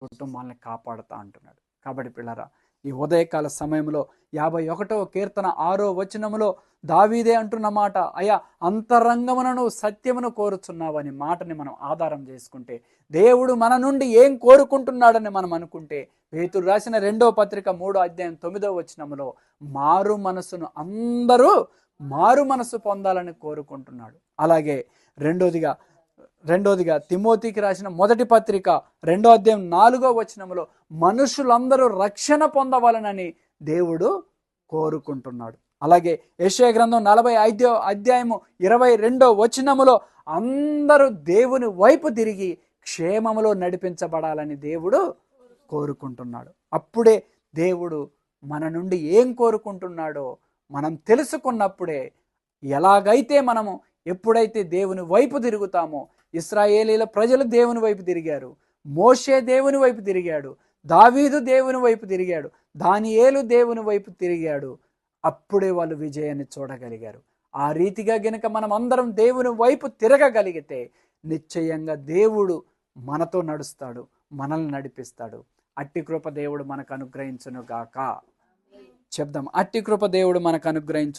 కుటుంబాలను కాపాడుతా అంటున్నాడు. కాబట్టి పిల్లరా, ఈ ఉదయకాల సమయంలో 51వ కీర్తన 6వ వచనములో దావీదే అంటున్న మాట, అయ్యా అంతరంగమునను సత్యమును కోరుచున్నావని మాటని మనం ఆధారం చేసుకుంటే, దేవుడు మన నుండి ఏం కోరుకుంటున్నాడని మనం అనుకుంటే, పేతురు రాసిన 2వ పత్రిక 3వ అధ్యాయం 9వ వచనములో మారు మనసును అందరూ మారు మనసు పొందాలని కోరుకుంటున్నాడు. అలాగే రెండోదిగా తిమోతికి రాసిన మొదటి పత్రిక 2వ అధ్యాయం 4వ వచనములో మనుషులందరూ రక్షణ పొందవాలనని దేవుడు కోరుకుంటున్నాడు. అలాగే యెషయా గ్రంథం 45వ అధ్యాయము 22వ వచనములో అందరూ దేవుని వైపు తిరిగి క్షేమములో నడిపించబడాలని దేవుడు కోరుకుంటున్నాడు. అప్పుడే దేవుడు మన నుండి ఏం కోరుకుంటున్నాడో మనం తెలుసుకున్నప్పుడే, ఎలాగైతే మనము ఎప్పుడైతే దేవుని వైపు తిరుగుతామో, ఇశ్రాయేలీల ప్రజలు దేవుని వైపు తిరిగారు, మోషే దేవుని వైపు తిరిగాడు, దావీదు దేవుని వైపు తిరిగాడు, దానియేలు దేవుని వైపు తిరిగాడు, అప్పుడే వాళ్ళు విజయాన్ని చూడగలిగారు. ఆ రీతిగా గనుక మనం అందరం దేవుని వైపు తిరగగలిగితే నిశ్చయంగా దేవుడు మనతో నడుస్తాడు, మనల్ని నడిపిస్తాడు. అట్టి కృప దేవుడు మనకు అనుగ్రహించును గాక. చెప్దాం, అట్టి కృప దేవుడు మనకు అనుగ్రహించు.